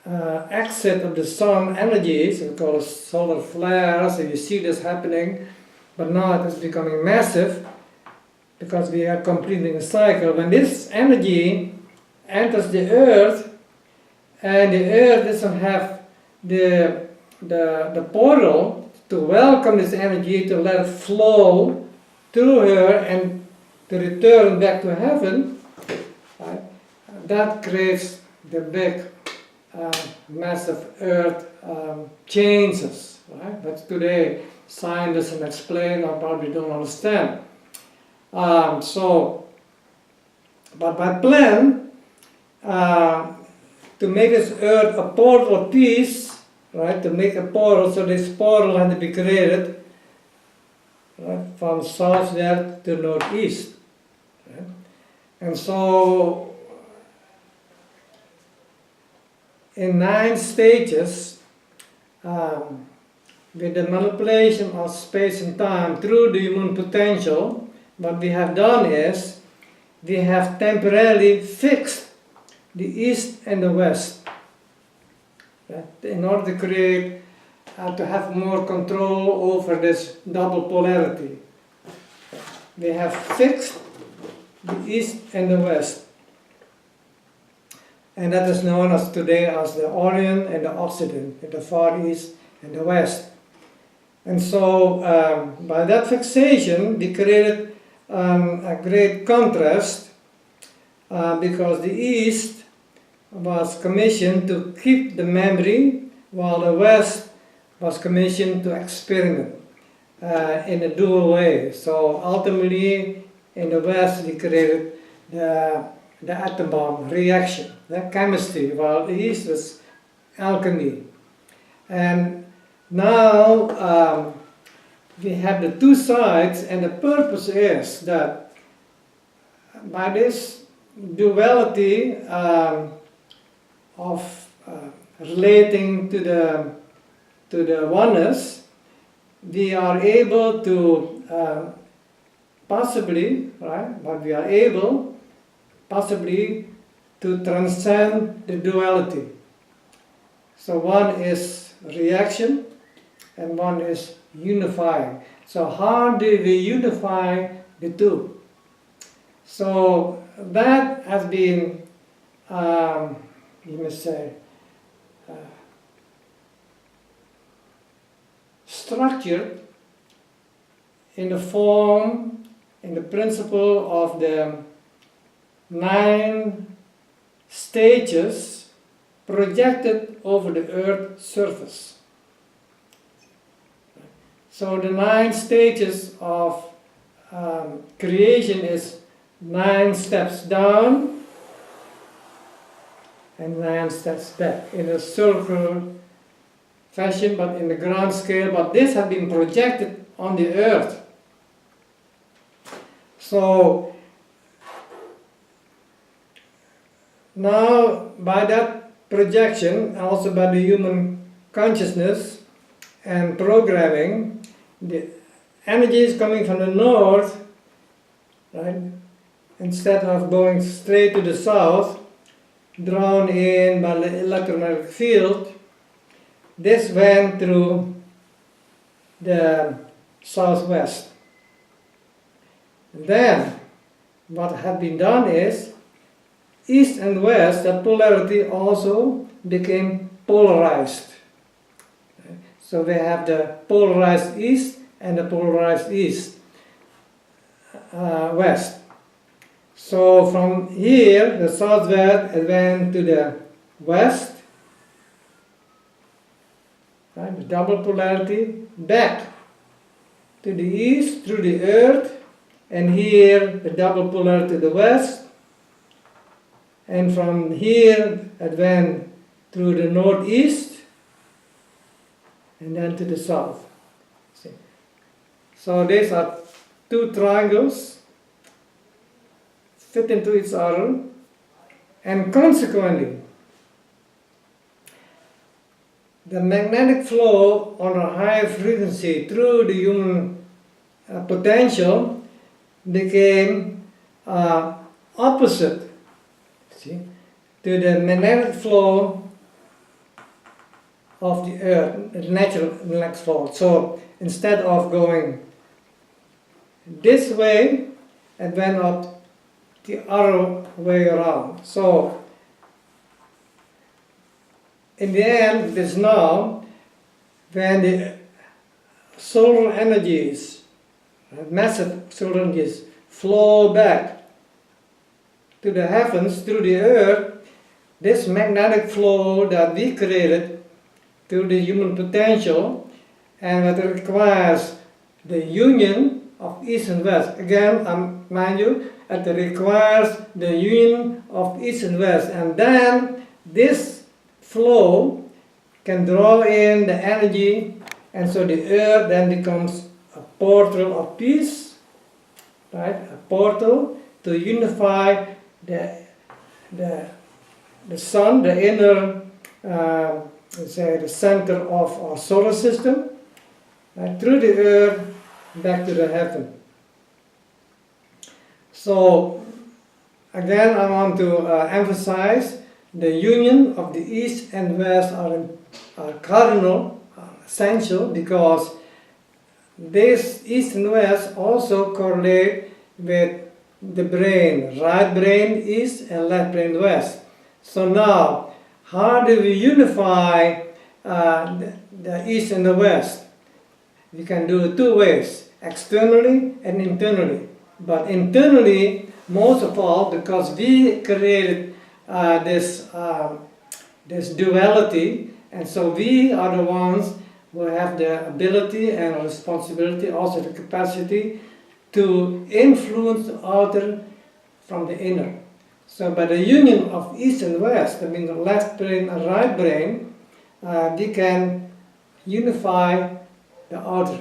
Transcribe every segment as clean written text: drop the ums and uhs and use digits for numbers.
exit of the sun energies, we call it solar flares, so you see this happening, but now it is becoming massive because we are completing a cycle. When this energy enters the earth and the earth doesn't have the portal to welcome this energy, to let it flow through her and to return back to heaven, right? That creates the big massive earth changes, right? But today science doesn't explain or probably don't understand. But my plan to make this earth a portal of peace, right? To make a portal, so this portal had to be created, right? From southwest to northeast, right? And so in 9 stages, with the manipulation of space and time through the human potential, what we have done is we have temporarily fixed the east and the west, right? In order to create, to have more control over this double polarity. We have fixed the east and the west. And that is known as today as the Orient and the Occident, the Far East and the West. And so by that fixation, we created a great contrast because the East was commissioned to keep the memory, while the West was commissioned to experiment in a dual way. So ultimately, in the West, we created the atom bomb reaction, the chemistry, while the East was alchemy. And now we have the 2 sides, and the purpose is that by this duality of relating to the oneness, we are able to possibly, right, but we are able possibly to transcend the duality. So one is reaction and one is unifying. So how do we unify the two? So that has been, you must say, structured in the form, in the principle of the 9 stages projected over the Earth's surface. So the 9 stages of creation is 9 steps down and 9 steps back in a circular fashion, but in the grand scale. But this has been projected on the Earth. So now, by that projection, also by the human consciousness and programming, the energy is coming from the north, right? Instead of going straight to the south, drawn in by the electromagnetic field, this went through the southwest. And then, what had been done is, east and west, that polarity also became polarized. So we have the polarized east and the polarized west. So from here, the southwest, it went to the west, right, the double polarity, back to the east through the earth, and here the double polarity to the west. And from here, it went through the northeast and then to the south. See? So these are 2 triangles fit into each other, and consequently, the magnetic flow on a high frequency through the human potential became opposite, see, to the magnetic flow of the earth, the natural next flow. So instead of going this way, it went up the other way around. So in the end, it is now when the solar energies, massive solar energies, flow back to the heavens through the earth, this magnetic flow that we created through the human potential, and that requires the union of east and west. Again, mind you, it requires the union of east and west, and then this flow can draw in the energy, and so the earth then becomes a portal of peace, right? A portal to unify the sun, the inner, let's say, the center of our solar system, right, through the earth back to the heaven. So again, I want to emphasize the union of the east and west are cardinal, essential, because this east and west also correlate with the brain, right brain east and left brain west. So now, how do we unify the east and the west? We can do it two ways, externally and internally. But internally, most of all, because we created this duality, and so we are the ones who have the ability and responsibility, also the capacity to influence the outer from the inner. So by the union of east and west, I mean the left brain and right brain, we can unify the outer.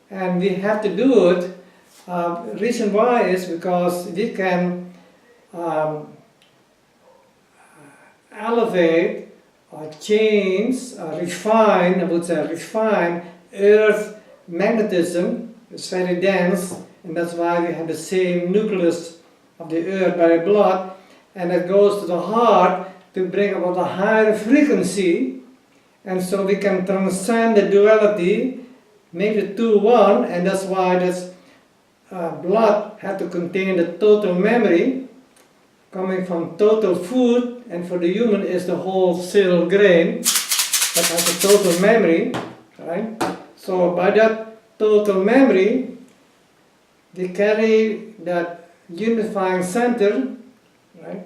And we have to do it. Reason why is because we can elevate or change, refine, I would say refine Earth magnetism. It's very dense, and that's why we have the same nucleus of the earth by the blood, and it goes to the heart to bring about a higher frequency, and so we can transcend the duality, make the two one, and that's why this blood had to contain the total memory coming from total food, and for the human is the whole cereal grain that has a total memory, right? So by that total memory, we carry that unifying center, right,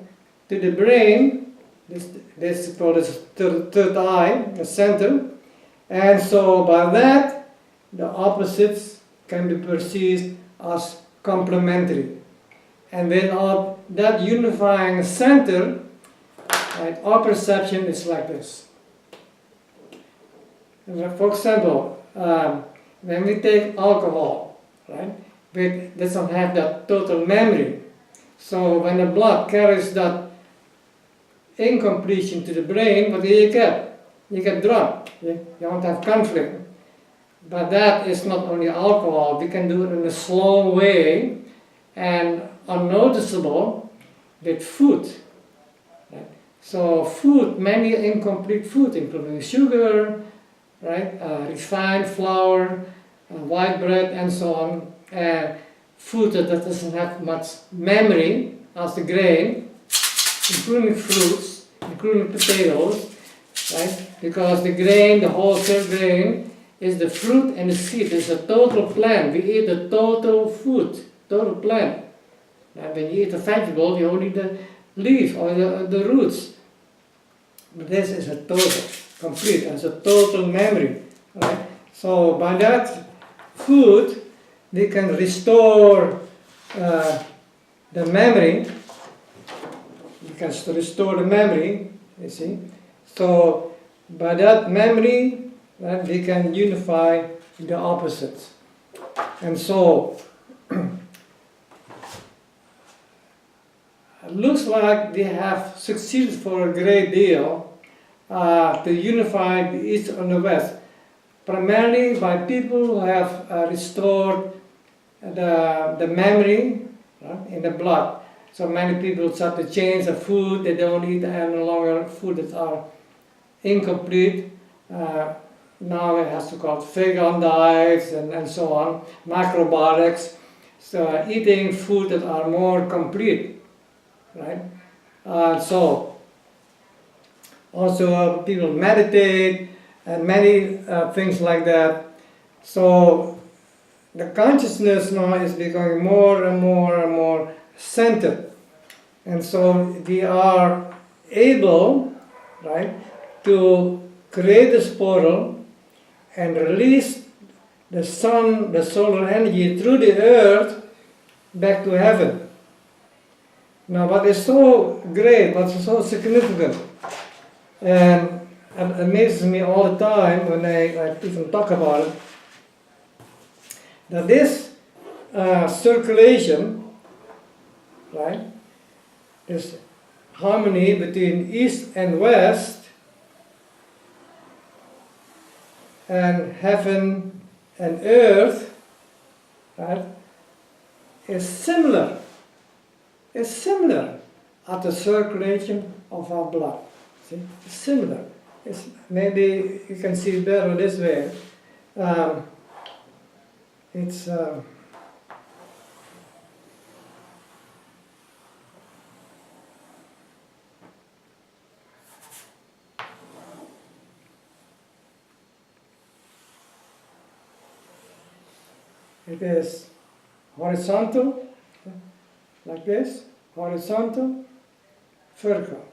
to the brain. This is called the third eye, the center, and so by that, the opposites can be perceived as complementary. And without that unifying center, right, our perception is like this. For example, when we take alcohol, right, it doesn't have that total memory. So when the blood carries that incompletion to the brain, what do you get? You get drunk. You don't have conflict. But that is not only alcohol. We can do it in a slow way and unnoticeable with food. Right? So food, many incomplete food, including sugar, right, refined flour, white bread, and so on. Food that doesn't have much memory as the grain, including fruits, including potatoes, right? Because the grain, the wholesale grain, is the fruit and the seed. It's a total plant. We eat the total food, total plant. And when you eat a vegetable, you only eat the leaf or the roots. But this is a total, complete, it's a total memory, right? So by that food, we can restore the memory. We can restore the memory, you see. So by that memory, right, we can unify the opposites. And so it looks like we have succeeded for a great deal to unify the East and the West, primarily by people who have restored the memory, right, in the blood. So many people start to change the food, they don't eat any longer food that are incomplete, now it has to call vegan diets and so on, macrobiotics, so eating food that are more complete, right? So also people meditate and many things like that. So the consciousness now is becoming more and more and more centered. And so we are able, right, to create this portal and release the sun, the solar energy through the earth back to heaven. Now what is so great, what's so significant, and it amazes me all the time when I even talk about it, that this circulation, right, this harmony between east and west, and heaven and earth, right, is similar. It's similar at the circulation of our blood. See, it's similar. It's, maybe you can see it better this way. It's it is horizontal, like this, horizontal, vertical,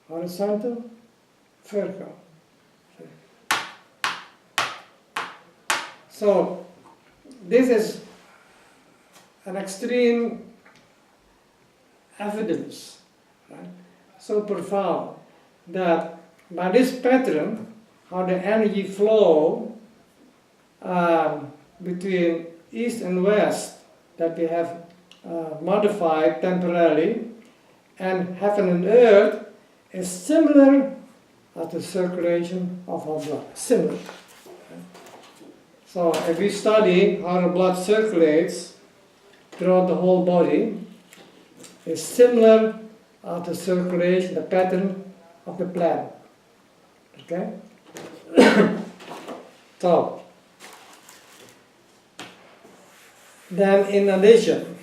horizontal, vertical. So this is an extreme evidence, right? So profound that by this pattern, how the energy flow between east and west that we have modified temporarily, and heaven and earth is similar as the circulation of our blood. Similar. So if we study how the blood circulates throughout the whole body, it's similar as the circulation, the pattern of the plant. Okay? So, then in addition,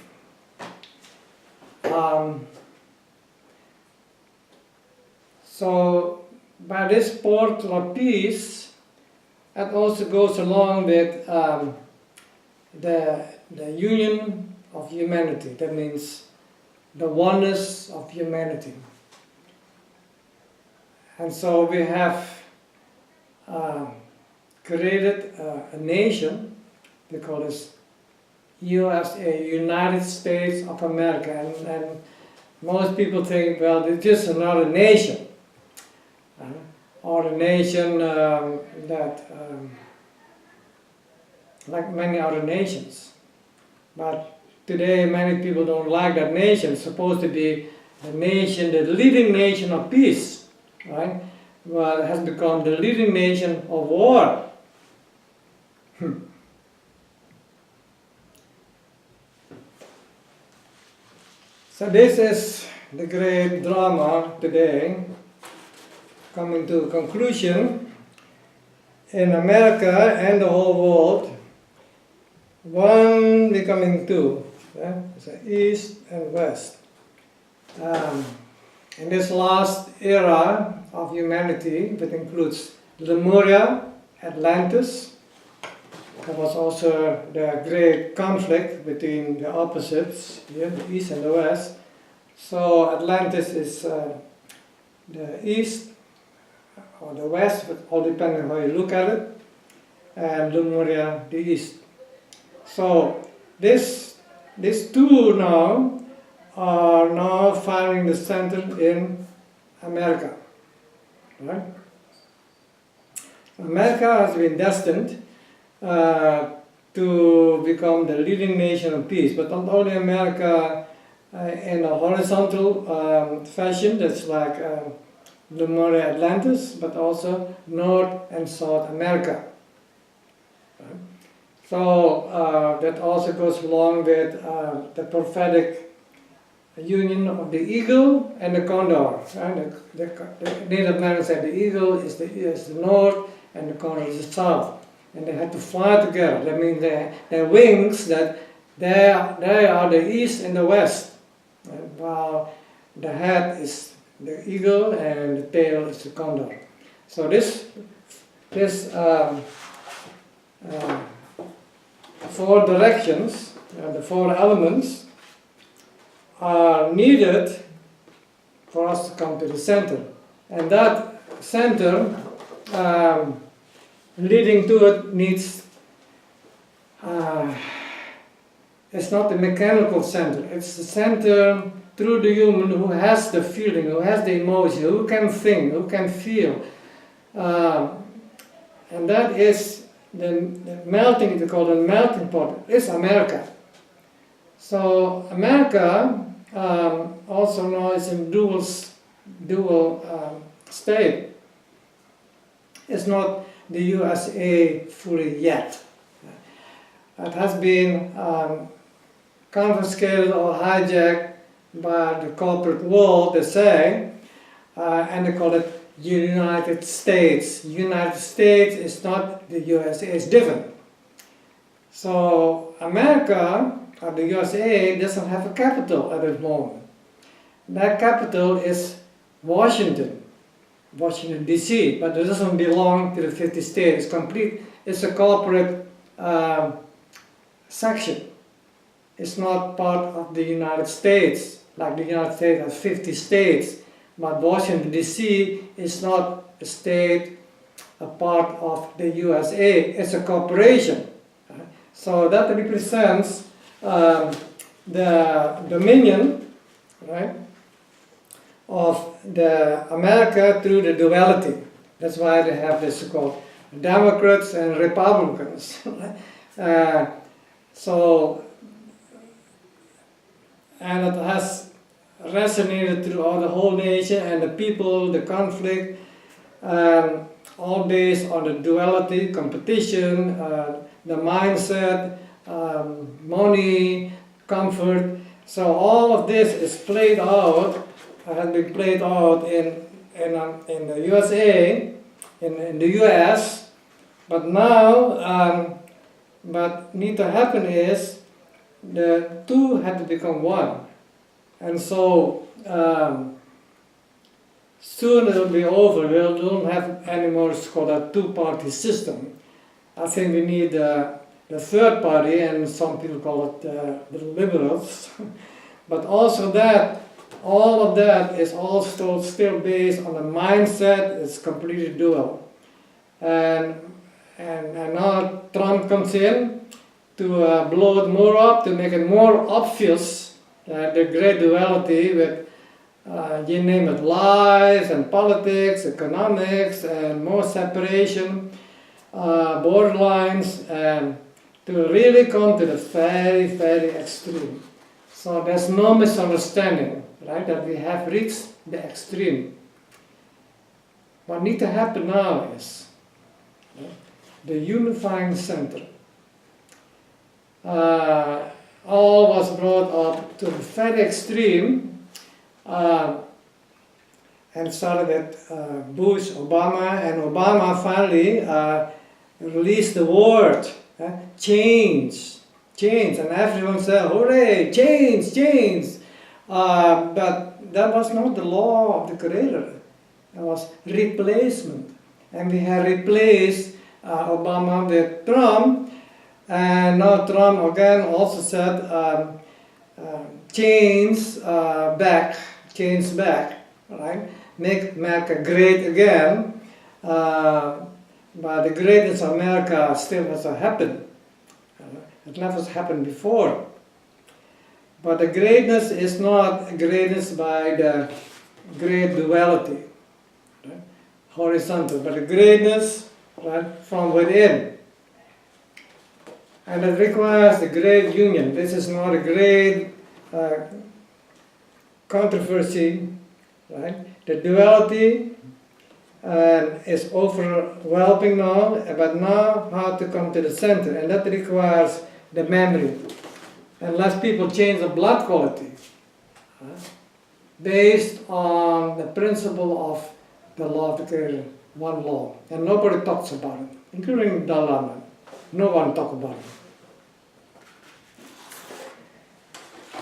so by this portal of peace, it also goes along with the union of humanity. That means the oneness of humanity. And so we have created a nation. We call this USA, United States of America. And most people think, well, it's just another nation. Or a nation that, like many other nations. But today many people don't like that nation. It's supposed to be the nation, the leading nation of peace, right? Well, it has become the leading nation of war. So this is the great drama today, coming to a conclusion. In America and the whole world, one becoming two, so east and west. In this last era of humanity, that includes Lemuria, Atlantis. There was also the great conflict between the opposites, here, the east and the west. So Atlantis is the east, or the west, but all depending on how you look at it, and Lemuria, the east. So these two now are now finding the center in America. Right? America has been destined to become the leading nation of peace, but not only America in a horizontal fashion, that's like Lemuria, Atlantis, but also North and South America. So that also goes along with the prophetic union of the eagle and the condor. And the Native Americans said the eagle is the north and the condor is the south. And they had to fly together. That means their wings, that they are the east and the west. And while the head is the eagle and the tail is the condor. So this four directions, the four elements, are needed for us to come to the center. And that center, leading to it, needs, it's not a mechanical center, it's the center through the human who has the feeling, who has the emotion, who can think, who can feel. And that is the melting, they call it melting pot, is America. So America, also known as in dual state, is not the USA fully yet. It has been confiscated or hijacked by the corporate world, they say, and they call it United States. United States is not the USA, it's different. So America, or the USA, doesn't have a capital at this moment. That capital is Washington DC, but it doesn't belong to the 50 states. It's complete, it's a corporate section. It's not part of the United States, like the United States has 50 states, but Washington DC is not a state, a part of the USA, it's a corporation. So that represents the dominion, right, of the America through the duality. That's why they have this called Democrats and Republicans. And it has resonated throughout the whole nation, and the people, the conflict, all based on the duality, competition, the mindset, money, comfort. So all of this is played out, has been played out in the USA, in the US, but now, but need to happen is the two had to become one. And so soon it will be over. We don't have any more what's called a two-party system. I think we need the third party, and some people call it the liberals. But also that, all of that is also still based on a mindset. It's completely dual. And now Trump comes in to blow it more up, to make it more obvious, the great duality with, you name it, lies and politics, economics, and more separation, borderlines, and to really come to the very, very extreme. So there's no misunderstanding, right, that we have reached the extreme. What needs to happen now is the unifying center. All was brought up to the very extreme, and started with Bush, Obama, and Obama finally released the word change, and everyone said, hooray, change. But that was not the law of the Creator. It was replacement, and we had replaced Obama with Trump. And now Trump again also said, change back, right? Make America great again. But the greatness of America still has to happen. It never happened before. But the greatness is not greatness by the great duality, right? Horizontal, but the greatness, right, from within. And it requires the great union. This is not a great controversy, right? The duality is overwhelming now, but now how to come to the center, and that requires the memory. Unless people change the blood quality, based on the principle of the law of the creator, one law. And nobody talks about it, including Dalai Lama. No one talks about it.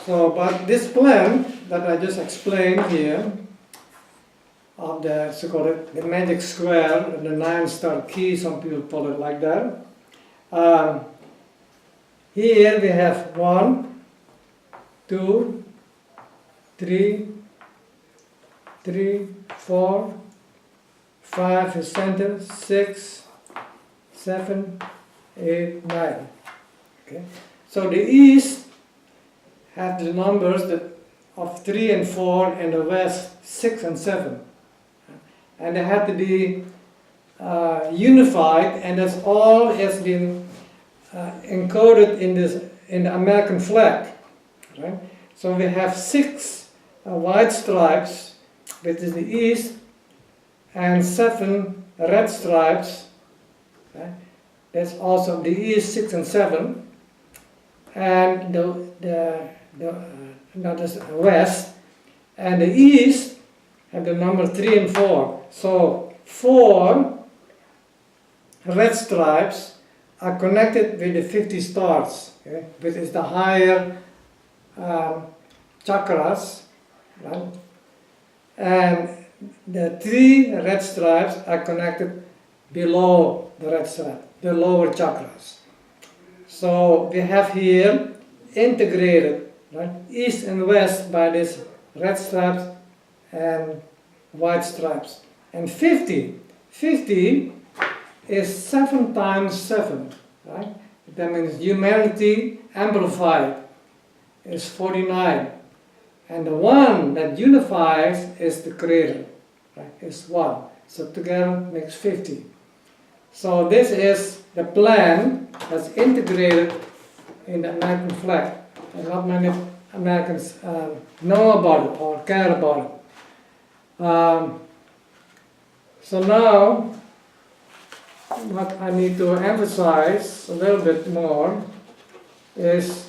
So, but this plan that I just explained here, of the, so-called the magic square, the 9-star key, some people call it like that. Here we have 1, 2, 3, 4, 5 is center, 6, 7, 8, 9. Okay. So the east have the numbers that of 3 and 4, and the west 6 and 7. And they have to be unified, and that's all has been encoded in the American flag. Right? So we have 6 white stripes, which is the east, and 7 red stripes. Right? That's also the east, 6 and 7, and that's the west, and the east have the number 3 and 4. So 4 red stripes are connected with the 50 stars, okay, which is the higher chakras, right? And the 3 red stripes are connected below the red stripe, the lower chakras. So we have here integrated, right, east and west by these red stripes and white stripes. And 50 is 7 times 7, right? That means humanity amplified is 49. And the one that unifies is the creator, right? Is 1. So together makes 50. So this is the plan that's integrated in the American flag. And not many Americans know about it or care about it. So now, what I need to emphasize a little bit more is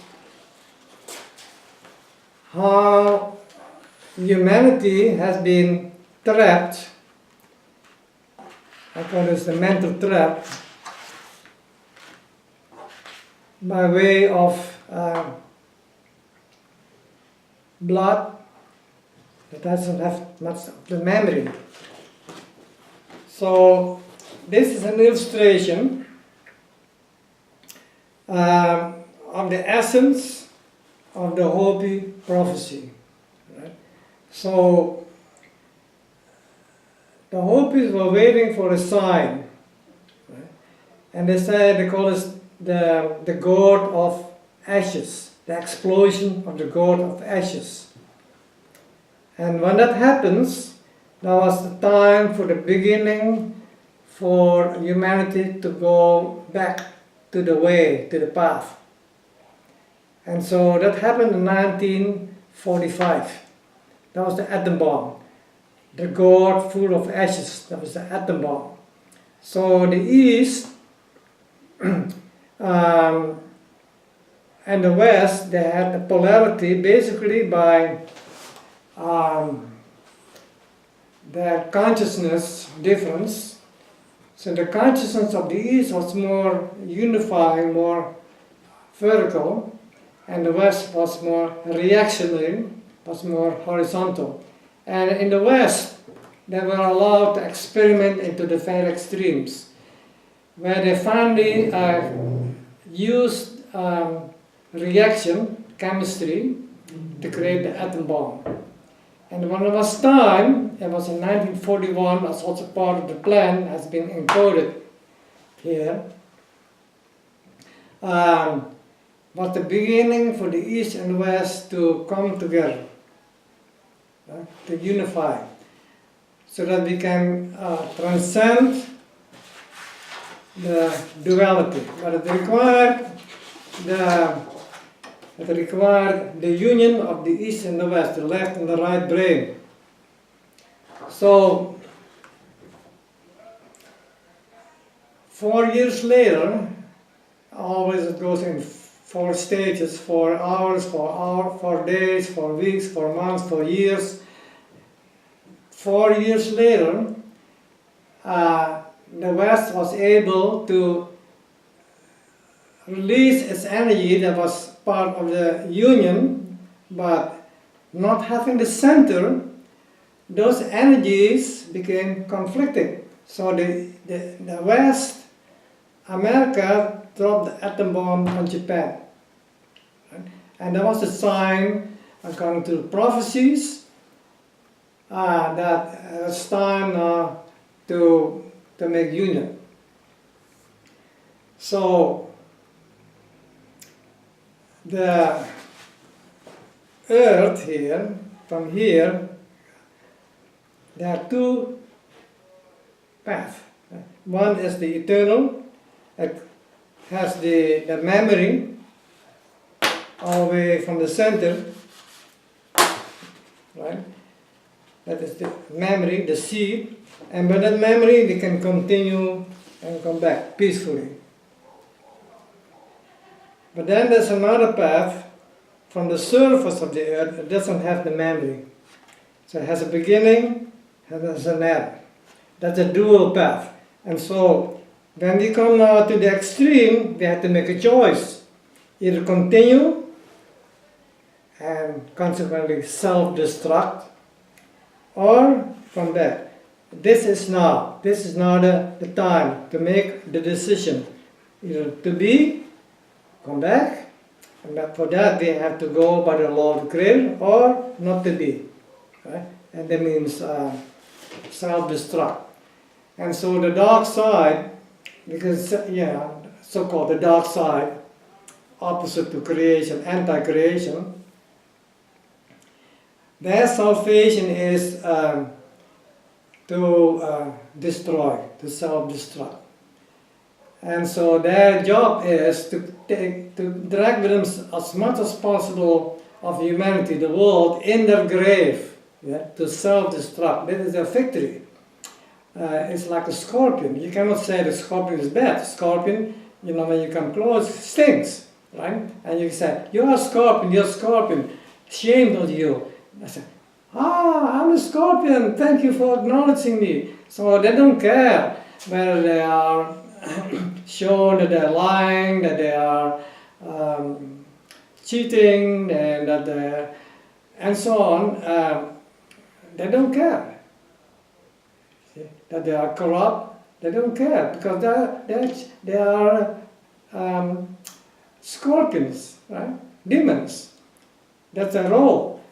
how humanity has been trapped. I call this the mental trap, by way of blood that doesn't have much of the memory. So this is an illustration of the essence of the Hopi prophecy. Right? So the Hopis were waiting for a sign, right? And they call this the god of ashes, the explosion of the god of ashes. And when that happens, that was the time for the beginning for humanity to go back to the way, to the path. And so that happened in 1945. That was the atom bomb. The god full of ashes, that was the atom bomb. So the East and the West, they had the polarity basically by their consciousness difference. So the consciousness of the East was more unifying, more vertical, and the West was more reactionary, was more horizontal. And in the West, they were allowed to experiment into the very extremes, where they finally used reaction, chemistry, to create the atom bomb. And when it was time, it was in 1941, as also part of the plan, has been encoded here, was the beginning for the East and West to come together, to unify, so that we can transcend the duality. But it required the union of the East and the West, the left and the right brain. So 4 years later, always it goes in 4 stages, for hours, for days, for weeks, for months, for years. 4 years later, the West was able to release its energy that was part of the Union, but not having the center, those energies became conflicting. So the West, America, dropped the atom bomb on Japan. Right? And that was a sign, according to the prophecies, that it's time to make union. So the Earth here, from here, there are 2 paths. One is the eternal, it has the memory all the way from the center, right? That is the memory, the seed, and by that memory we can continue and come back peacefully. But then there's another path from the surface of the earth. It doesn't have the memory. So it has a beginning and there's an end. That's a dual path. And so when we come now to the extreme, we have to make a choice. Either continue and consequently self-destruct, or come back. This is now the time to make the decision. Either to be, come back, and for that we have to go by the law of the Creator, or not to be. Right? And that means self-destruct. And so the dark side, because so-called the dark side, opposite to creation, anti-creation, their salvation is to destroy, to self-destruct. And so their job is to drag with them as much as possible of humanity, the world, in their grave, to self-destruct. That is their victory. It's like a scorpion. You cannot say the scorpion is bad. Scorpion, when you come close, stinks, right? And you say, you're a scorpion, shame on you. I said, I'm a scorpion, thank you for acknowledging me. So they don't care whether they are shown that they're lying, that they are cheating, and so on. They don't care. See? That they are corrupt, they don't care, because they are scorpions, right? Demons. That's their role.